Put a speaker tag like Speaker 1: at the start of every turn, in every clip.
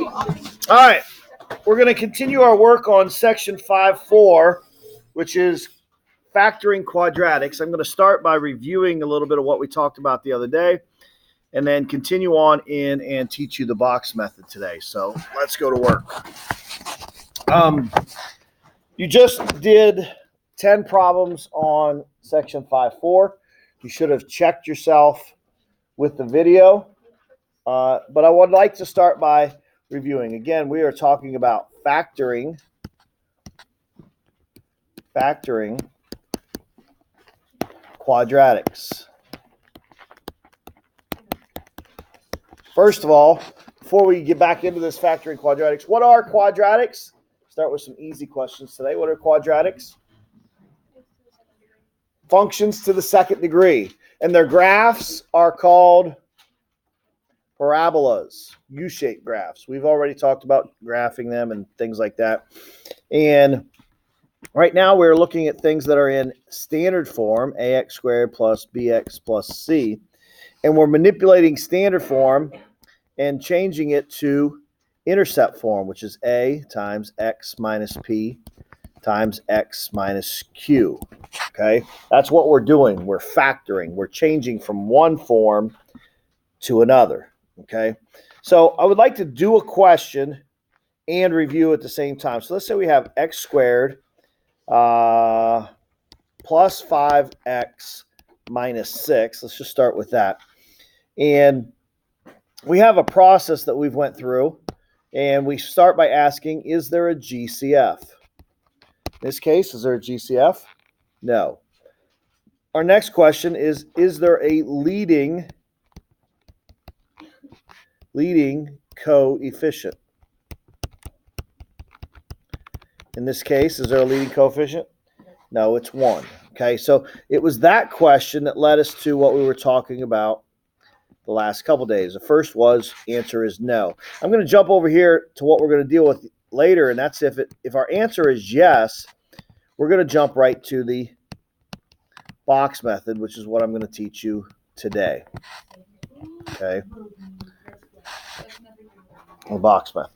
Speaker 1: All right, we're going to continue our work on section 5.4, which is factoring quadratics. I'm going to start by reviewing a little bit of what we talked about the other day, and then continue on in and teach you the box method today. So let's go to work. You just did 10 problems on section 5.4. You should have checked yourself with the video, but I would like to start by reviewing. Again, we are talking about factoring quadratics. First of all, before we get back into this factoring quadratics, what are quadratics? Start with some easy questions today. What are quadratics? Functions to the second degree. And their graphs are called parabolas, U-shaped graphs. We've already talked about graphing them and things like that. And right now we're looking at things that are in standard form, ax squared plus bx plus c. And we're manipulating standard form and changing it to intercept form, which is a times x minus p times x minus q. Okay, that's what we're doing. We're factoring. We're changing from one form to another. Okay, so I would like to do a question and review at the same time. So let's say we have x squared plus 5x minus 6. Let's just start with that. And we have a process that we've went through, and we start by asking, is there a GCF? In this case, is there a GCF? No. Our next question is there a leading coefficient? In this case, is there a leading coefficient? No, it's 1. Okay, so it was that question that led us to what we were talking about the last couple days. The first answer is no. I'm going to jump over here to what we're going to deal with later, and that's if our answer is yes, we're going to jump right to the box method, which is what I'm going to teach you today. Okay, the box method.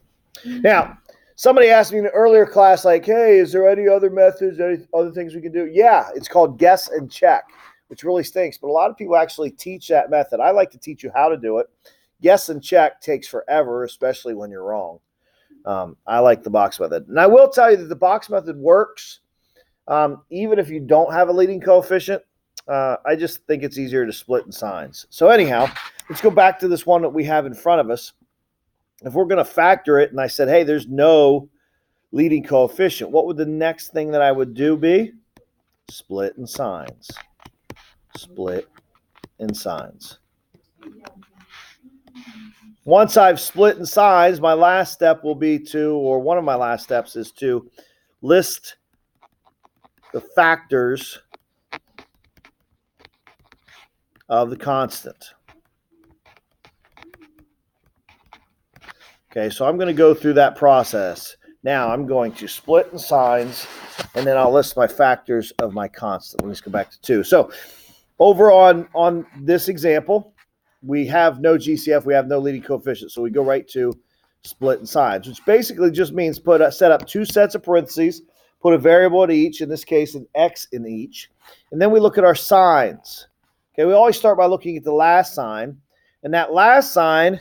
Speaker 1: Now, somebody asked me in an earlier class, like, hey, is there any other methods, any other things we can do? Yeah, it's called guess and check, which really stinks, but a lot of people actually teach that method. I like to teach you how to do it. Guess and check takes forever, especially when you're wrong. I like the box method. And I will tell you that the box method works even if you don't have a leading coefficient. I just think it's easier to split in signs. So anyhow, let's go back to this one that we have in front of us. If we're going to factor it, and I said, hey, there's no leading coefficient, what would the next thing that I would do be? Split in signs. Split in signs. Once I've split in signs, my last step will be one of my last steps is to list the factors of the constant. Okay, so I'm going to go through that process. Now I'm going to split in signs, and then I'll list my factors of my constant. Let me just go back to 2. So over on this example, we have no GCF, we have no leading coefficient. So we go right to split in signs, which basically just means set up 2 sets of parentheses, put a variable in each, in this case an x in each, and then we look at our signs. Okay, we always start by looking at the last sign, and that last sign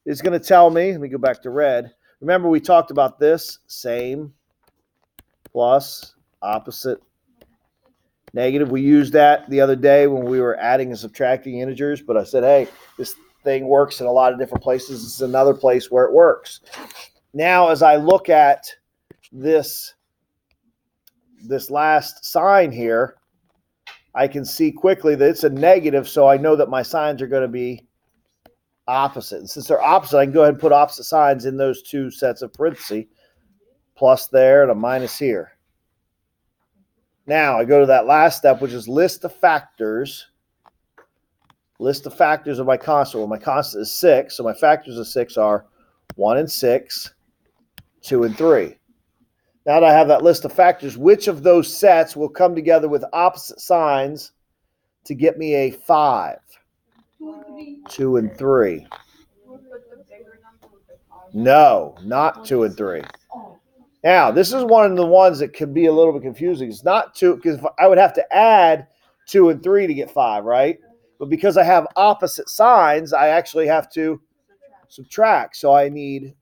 Speaker 1: is going to tell me, let me go back to red. Remember we talked about this, same, plus, opposite, negative. We used that the other day when we were adding and subtracting integers, but I said, hey, this thing works in a lot of different places. This is another place where it works. Now, as I look at this last sign here, I can see quickly that it's a negative, so I know that my signs are going to be opposite. And since they're opposite, I can go ahead and put opposite signs in those 2 sets of parentheses, plus there and a minus here. Now I go to that last step, which is list the factors of my constant. Well, my constant is 6, so my factors of 6 are 1 and 6, 2 and 3. Now that I have that list of factors, which of those sets will come together with opposite signs to get me a 5? 2 and 3. No, not 2 and 3. Now, this is one of the ones that could be a little bit confusing. It's not 2, because I would have to add 2 and 3 to get 5, right? But because I have opposite signs, I actually have to subtract. So I need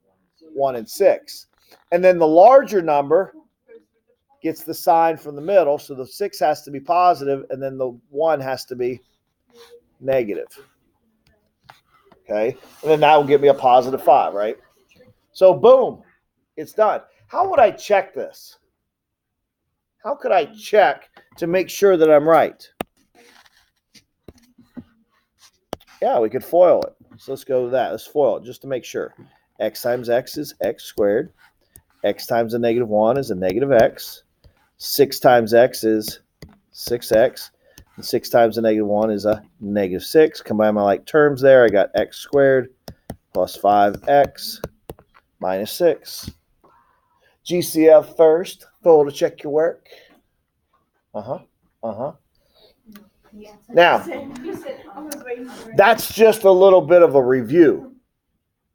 Speaker 1: 1 and 6. And then the larger number gets the sign from the middle. So the 6 has to be positive, and then the 1 has to be negative. Okay? And then that will give me a positive 5, right? So boom, it's done. How would I check this? How could I check to make sure that I'm right? Yeah, we could FOIL it. So let's go to that. Let's FOIL it just to make sure. X times x is x squared. X times a negative 1 is a negative x. 6 times x is 6x. And 6 times a negative 1 is a negative 6. Combine my like terms there. I got x squared plus 5x minus 6. GCF first. FOIL to check your work. Now, that's just a little bit of a review.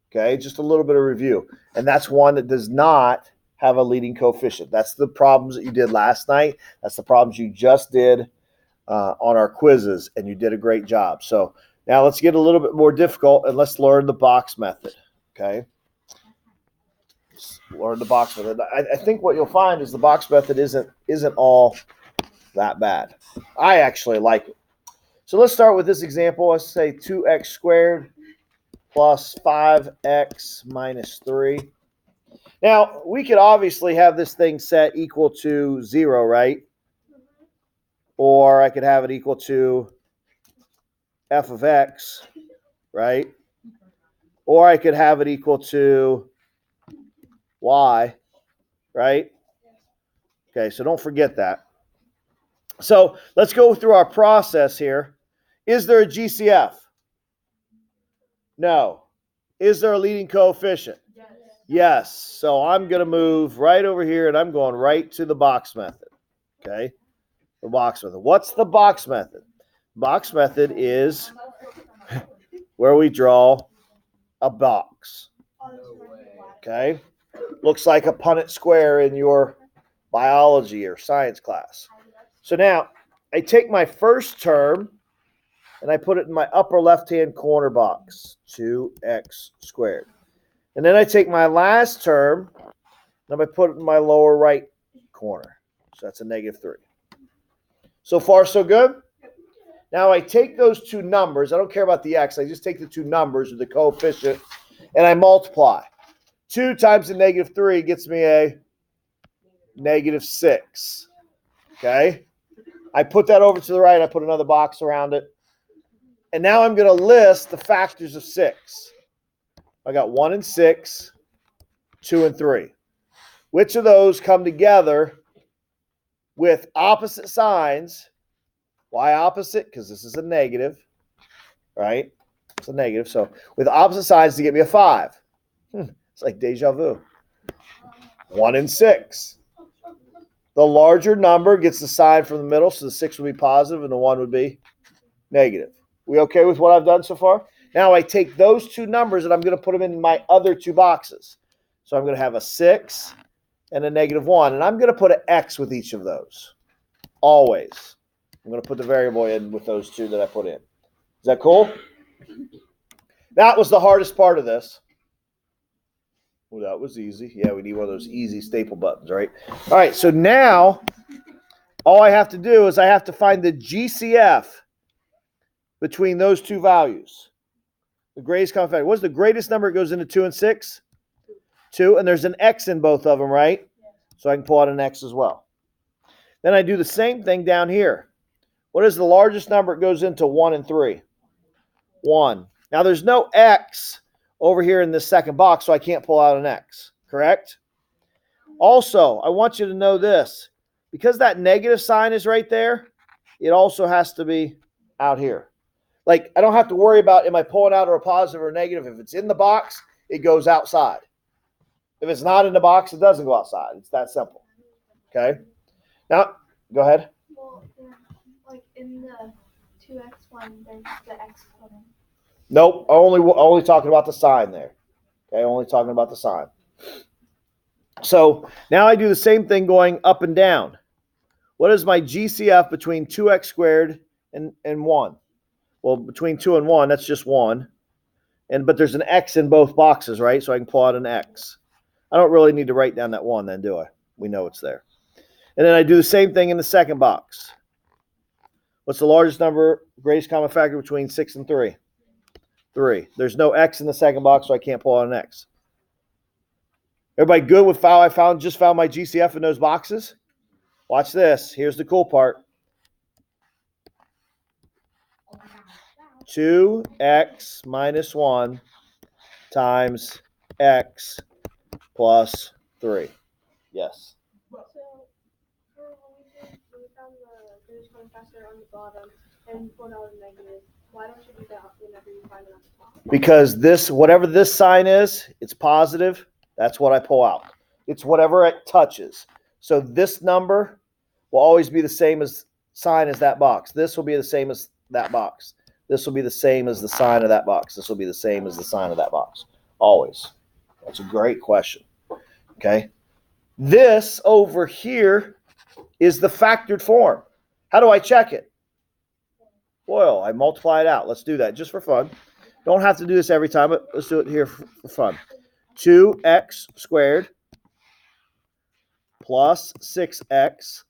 Speaker 1: Okay, just a little bit of review. And that's one that does not have a leading coefficient. That's the problems that you did last night. That's the problems you just did on our quizzes, and you did a great job. So now let's get a little bit more difficult, and let's learn the box method. Okay, learn the box method. I think what you'll find is the box method isn't all that bad. I actually like it. So let's start with this example. Let's say 2x squared plus 5x minus 3. Now, we could obviously have this thing set equal to 0, right? Or I could have it equal to f of x, right? Or I could have it equal to y, right? Okay, so don't forget that. So let's go through our process here. Is there a GCF? No. Is there a leading coefficient? Yes. So I'm going to move right over here, and I'm going right to the box method. Okay? The box method. What's the box method? Box method is where we draw a box. Okay? Looks like a Punnett square in your biology or science class. So now I take my first term and I put it in my upper left-hand corner box, 2x squared. And then I take my last term and I put it in my lower right corner. So that's a negative 3. So far, so good? Now I take those two numbers. I don't care about the x. I just take the two numbers or the coefficient and I multiply. 2 times a negative 3 gets me a negative 6. Okay? I put that over to the right. I put another box around it. And now I'm going to list the factors of 6. I got 1 and 6, 2 and 3. Which of those come together with opposite signs? Why opposite? Because this is a negative, right? It's a negative. So with opposite signs to get me a 5. It's like deja vu. 1 and 6. The larger number gets the sign from the middle, so the 6 would be positive and the 1 would be negative. We okay with what I've done so far? Now I take those two numbers and I'm going to put them in my other two boxes. So I'm going to have a 6 and a negative 1. And I'm going to put an x with each of those. Always. I'm going to put the variable in with those two that I put in. Is that cool? That was the hardest part of this. Well, that was easy. Yeah, we need one of those easy staple buttons, right? All right, so now all I have to do is I have to find the GCF between those two values. The greatest common factor. What's the greatest number that goes into 2 and 6? 2, and there's an x in both of them, right? So I can pull out an x as well. Then I do the same thing down here. What is the largest number that goes into 1 and 3? 1. Now there's no x over here in this second box, so I can't pull out an x, correct? Also, I want you to know this. Because that negative sign is right there, it also has to be out here. Like, I don't have to worry about, am I pulling out a positive or a negative? If it's in the box, it goes outside. If it's not in the box, it doesn't go outside. It's that simple. Okay? Now, go ahead.
Speaker 2: Well, like in the 2x one, there's the x put in.
Speaker 1: Nope, only talking about the sign there. Okay, only talking about the sign. So now I do the same thing going up and down. What is my GCF between 2x squared and 1? Well, between 2 and 1, that's just 1. But there's an x in both boxes, right? So I can pull out an x. I don't really need to write down that 1 then, do I? We know it's there. And then I do the same thing in the second box. What's the largest number, greatest common factor between 6 and 3? 3. There's no x in the second box, so I can't pull out an x. Everybody good with how I just found my GCF in those boxes? Watch this. Here's the cool part. 2x minus 1 times x plus 3. Yes.
Speaker 2: So, when we found the greatest common factor on the bottom and pulled out a negative, why don't you do that whenever you find it on the top?
Speaker 1: Because this, whatever this sign is, it's positive. That's what I pull out. It's whatever it touches. So this number will always be the same as sign as that box. This will be the same as that box. This will be the same as the sign of that box. This will be the same as the sign of that box. Always. That's a great question. Okay. This over here is the factored form. How do I check it? Well, I multiply it out. Let's do that just for fun. Don't have to do this every time, but let's do it here for fun. 2x squared plus 6x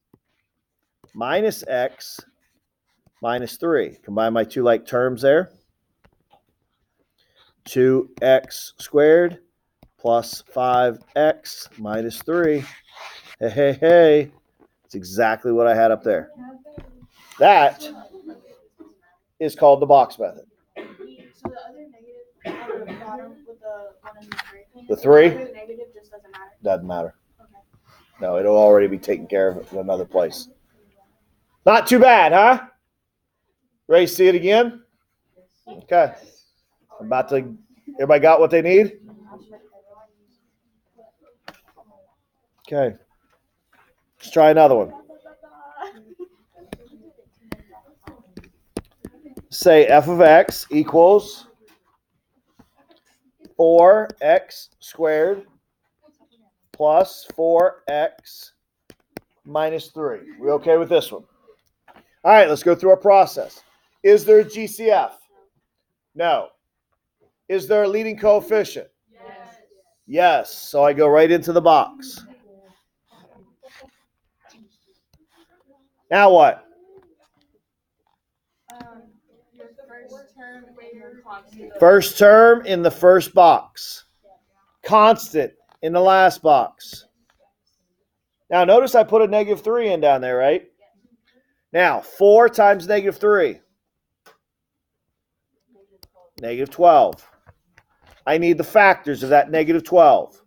Speaker 1: minus x minus 3. Combine my two like terms there. 2x squared plus 5x minus 3. Hey, hey, hey. It's exactly what I had up there. That is called the box method.
Speaker 2: So the other negative on the bottom with the 1 and the 3.
Speaker 1: The 3?
Speaker 2: The negative just doesn't matter.
Speaker 1: Doesn't matter.
Speaker 2: Okay.
Speaker 1: No, it'll already be taken care of in another place. Not too bad, huh? Ready to see it again? Okay. Everybody got what they need? Okay. Let's try another one. Say f of x equals 4x squared plus 4x minus 3. We okay with this one? All right, let's go through our process. Is there a GCF? No. Is there a leading coefficient?
Speaker 2: Yes.
Speaker 1: Yes. So I go right into the box. Now what?
Speaker 2: Your first term in your constant.
Speaker 1: First term in the first box. Constant in the last box. Now notice I put a negative 3 in down there, right? Now 4 times negative 3. Negative 12. I need the factors of that negative 12.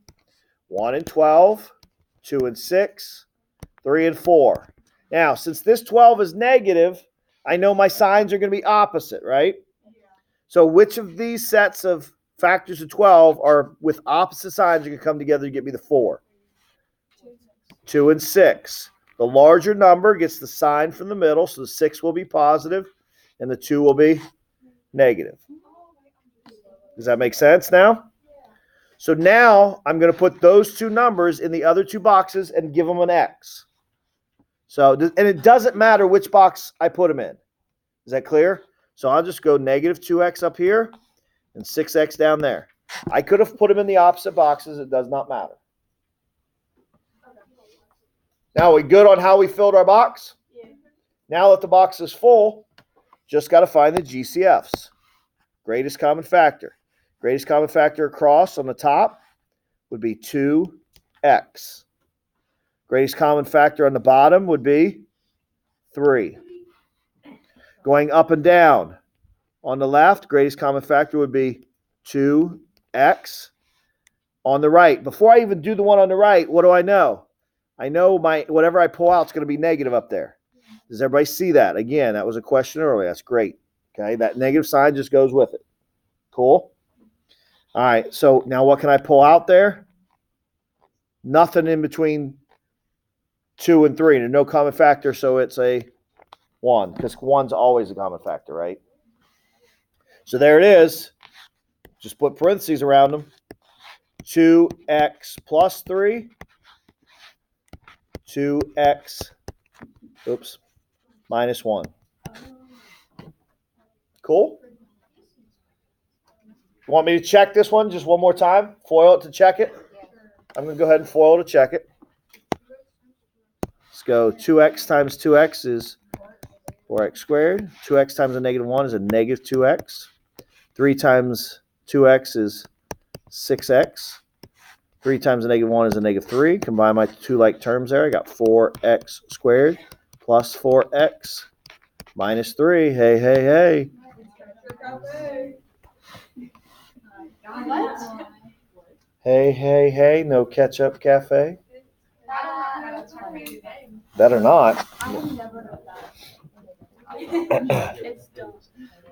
Speaker 1: 1 and 12, 2 and 6, 3 and 4. Now, since this 12 is negative, I know my signs are going to be opposite, right? So which of these sets of factors of 12 are with opposite signs are going to come together to get me the 4? 2 and 6. The larger number gets the sign from the middle, so the 6 will be positive and the 2 will be negative. Does that make sense now? So now I'm going to put those two numbers in the other two boxes and give them an X. So, and it doesn't matter which box I put them in. Is that clear? So I'll just go negative 2x up here and 6x down there. I could have put them in the opposite boxes. It does not matter. Now, are we good on how we filled our box?
Speaker 2: Yeah.
Speaker 1: Now that the box is full, just got to find the GCFs. Greatest common factor. Greatest common factor across on the top would be 2x. Greatest common factor on the bottom would be 3. Going up and down. On the left, greatest common factor would be 2x. On the right, before I even do the one on the right, what do I know? I know my whatever I pull out is going to be negative up there. Does everybody see that? Again, that was a question earlier. That's great. Okay, that negative sign just goes with it. Cool? All right, so now what can I pull out there? Nothing in between 2 and 3. There's no common factor, so it's a 1, because 1's always a common factor, right? So there it is. Just put parentheses around them. 2x plus 3, 2x, minus 1. Cool? You want me to check this one just one more time? Foil it to check it? I'm going to go ahead and foil to check it. Let's go 2x times 2x is 4x squared. 2x times a negative 1 is a negative 2x. 3 times 2x is 6x. 3 times a negative 1 is a negative 3. Combine my two like terms there. I got 4x squared plus 4x minus 3. Hey, hey, hey. Hey, hey, hey. No ketchup cafe. Better not.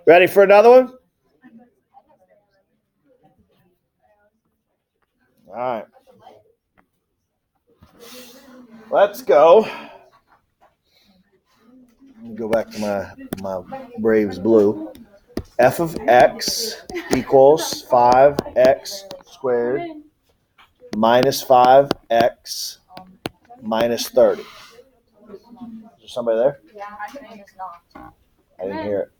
Speaker 1: Ready for another one? All right. Let's go. Let me go back to my Braves blue. F of x equals 5x squared minus 5x minus 30. Is there somebody there? I didn't hear it.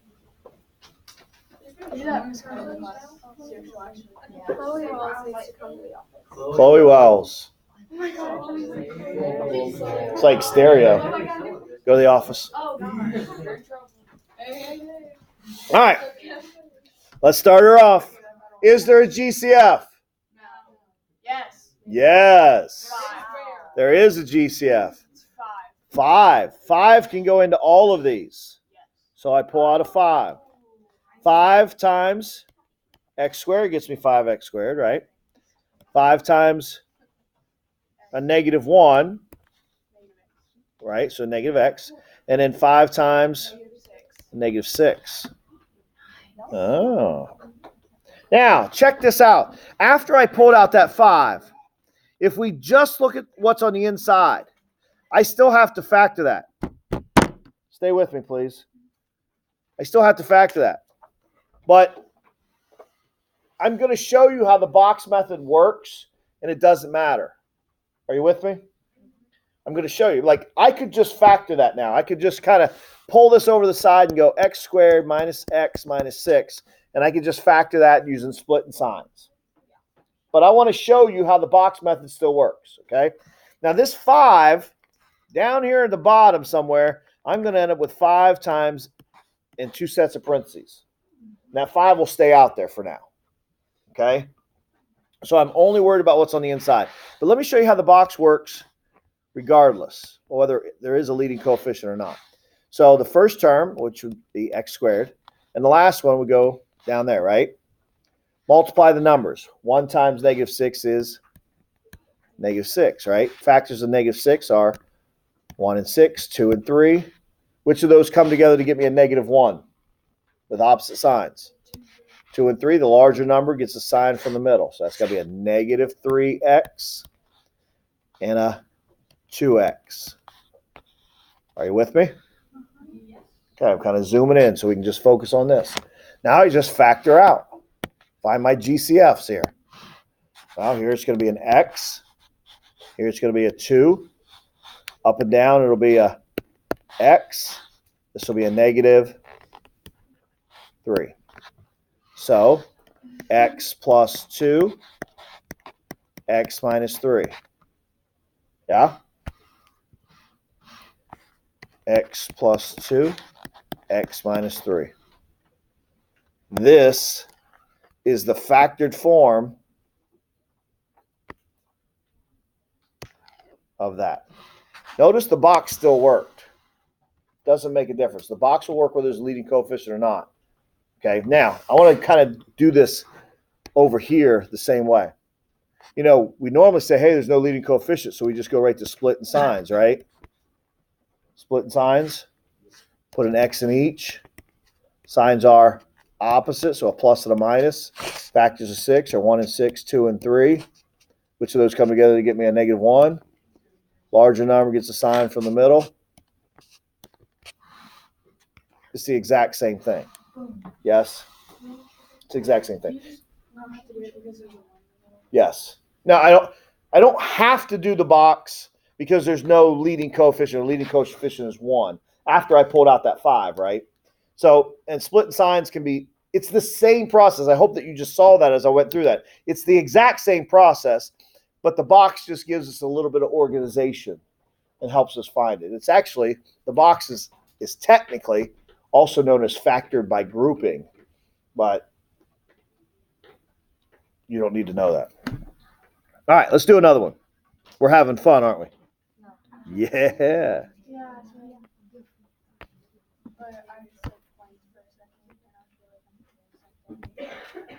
Speaker 1: Chloe Wells. It's like stereo. Go to the office. All right. Let's start her off. Is there a GCF? Yes. There is a GCF. 5. 5 can go into all of these. So I pull out a 5. 5 times x squared gets me 5x squared, right? 5 times a negative 1, right? So negative x. And then 5 times negative 6. Oh. Now, check this out. After I pulled out that 5, if we just look at what's on the inside, I still have to factor that. Stay with me, please. I still have to factor that. But I'm going to show you how the box method works, and it doesn't matter. Are you with me? I'm going to show you. Like, I could just factor that now. I could just kind of pull this over the side and go x squared minus x minus 6, and I could just factor that using split and signs. But I want to show you how the box method still works, okay? Now, this 5, down here at the bottom somewhere, I'm going to end up with 5 times in 2 sets of parentheses. That 5 will stay out there for now, okay? So I'm only worried about what's on the inside. But let me show you how the box works regardless, or whether there is a leading coefficient or not. So the first term, which would be x squared, and the last one would go down there, right? Multiply the numbers. 1 times negative 6 is negative 6, right? Factors of negative 6 are 1 and 6, 2 and 3. Which of those come together to get me a negative 1 with opposite signs? 2 and 3, the larger number gets a sign from the middle. So that's got to be a negative 3x and a 2x. Are you with me? Okay, I'm kind of zooming in so we can just focus on this. Now I just factor out. Find my GCFs here. Well, here it's going to be an x. Here it's going to be a 2. Up and down, it'll be a x. This will be a negative 3. So, x plus 2, x minus 3. Yeah? X plus 2, x minus 3. This is the factored form of that. Notice the box still worked. Doesn't make a difference. The box will work whether there's a leading coefficient or not. Okay, now I want to kind of do this over here the same way. You know, we normally say, hey, there's no leading coefficient, so we just go right to split and signs, right? Split and signs. Put an x in each. Signs are opposite, so a plus and a minus. Factors of 6 are 1 and 6, 2 and 3. Which of those come together to get me a negative 1? Larger number gets a sign from the middle. It's the exact same thing. Yes? It's the exact same thing. Yes. Now, I don't have to do the box because there's no leading coefficient. The leading coefficient is 1 after I pulled out that 5, right? So, and splitting signs can be, it's the same process. I hope that you just saw that as I went through that. It's the exact same process, but the box just gives us a little bit of organization and helps us find it. It's actually, the box is technically also known as factored by grouping, but you don't need to know that. All right, let's do another one. We're having fun, aren't we?
Speaker 2: No.
Speaker 1: Yeah.
Speaker 2: Yeah. But I said points for a second, and I feel like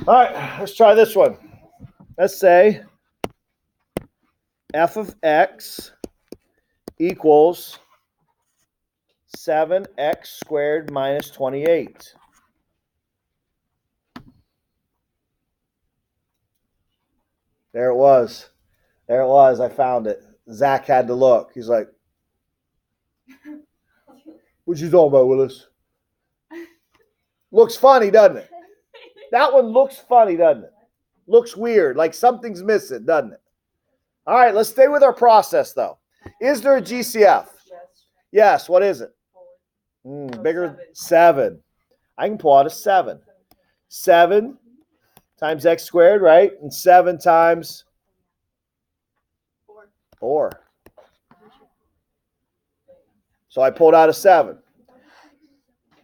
Speaker 2: I'm
Speaker 1: All right, let's try this one. Let's say f of x equals 7x squared minus 28. There it was. There it was. I found it. Zach had to look. He's like, what you talking about, Willis? Looks funny, doesn't it? That one looks funny, doesn't it? Looks weird, like something's missing, doesn't it? All right, let's stay with our process, though. Is there a GCF? Yes. What is it? Bigger. 7. I can pull out a 7. 7 times x squared, right? And 7 times 4. So I pulled out a 7.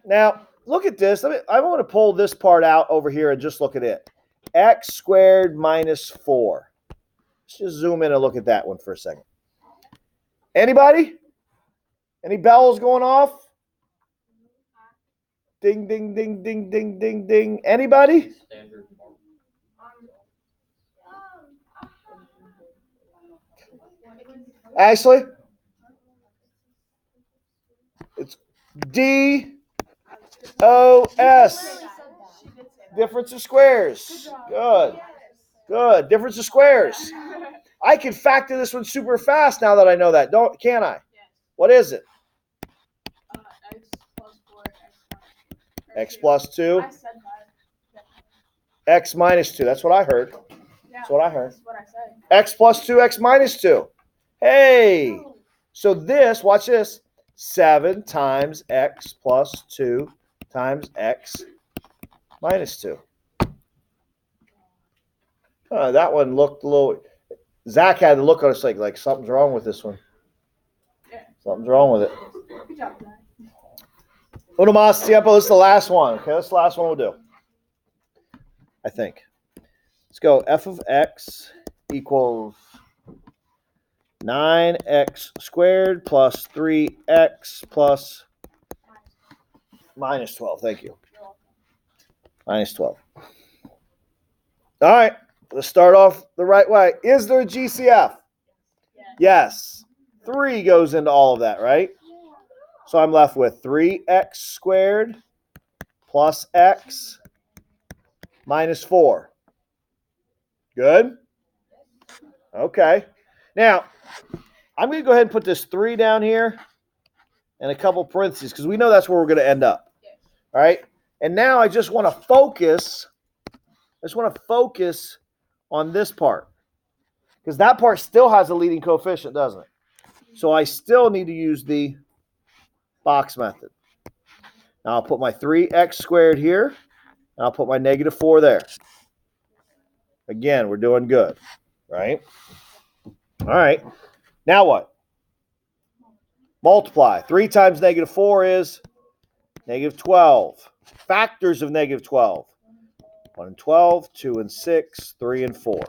Speaker 1: Now, look at this. I want to pull this part out over here and just look at it. X squared minus 4. Let's just zoom in and look at that one for a second. Anybody? Any bells going off? Ding, ding, ding, ding, ding, ding, ding. Anybody? Ashley? It's DOS. Difference of squares. Good. Good. Difference of squares. I can factor this one super fast now that I know that. Can't I? What is it? X plus 2. X minus 2. That's what I heard. That's what I heard. X plus 2, X minus 2. Hey. So this, watch this. 7 times X plus 2 times X minus 2. That one looked a little... Zach had to look at us like something's wrong with this one. Something's wrong with it.
Speaker 2: Good job, Zach.
Speaker 1: Uno más tiempo. This is the last one. Okay, that's the last one we'll do. I think. Let's go. F of x equals 9x squared plus 3x plus minus 12. Thank you. Minus 12. All right. Let's start off the right way. Is there a GCF? Yes. 3 goes into all of that, right? So I'm left with 3x squared plus x minus 4. Good? Okay. Now, I'm going to go ahead and put this 3 down here and a couple parentheses because we know that's where we're going to end up. All right? And now I just want to focus. On this part because that part still has a leading coefficient, doesn't it? So I still need to use the box method. Now I'll put my 3x squared here, and I'll put my negative 4 there. Again, we're doing good, right? All right. Now what? Multiply. 3 times negative 4 is negative 12. Factors of negative 12. 1 and 12, 2 and 6, 3 and 4.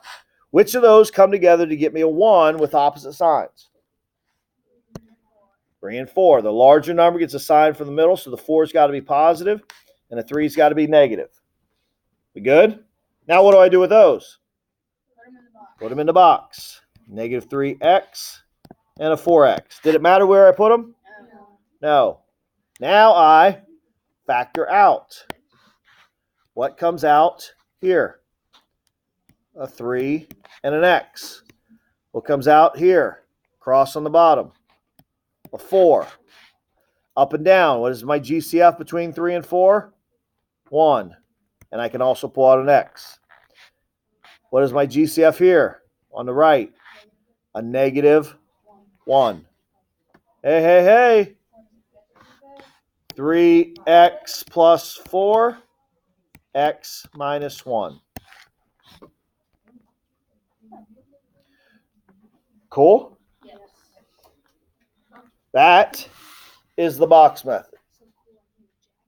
Speaker 1: Which of those come together to get me a 1 with opposite signs? 3 and 4. The larger number gets a sign from the middle, so the 4's got to be positive, and the 3's got to be negative. We good? Now what do I do with those? Put them in the box. Negative 3x and a 4x. Did it matter where I put them? No. Now I factor out. What comes out here? A 3 and an x. What comes out here? Cross on the bottom. A 4. Up and down. What is my GCF between 3 and 4? 1. And I can also pull out an x. What is my GCF here? On the right, a negative 1. Hey. 3x plus 4, x minus 1. Cool?
Speaker 2: Yes.
Speaker 1: That is the box method.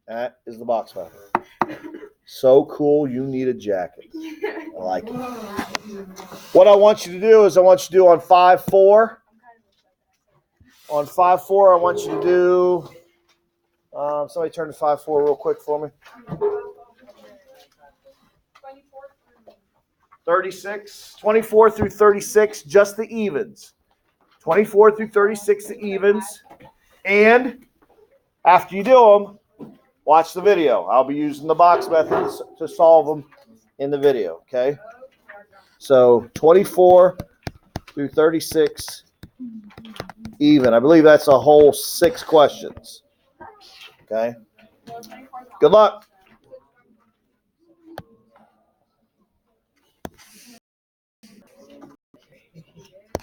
Speaker 1: That is the box method. So cool, you need a jacket. I like it. What I want you to do is I want you to do on 5-4. On 5-4, I want you to do, somebody turn to 5-4 real quick for me. 36, 24 through 36, just the evens. 24 through 36, the evens. And after you do them, watch the video. I'll be using the box method to solve them in the video, okay? So 24 through 36, even. I believe that's a whole 6 questions, okay? Good luck.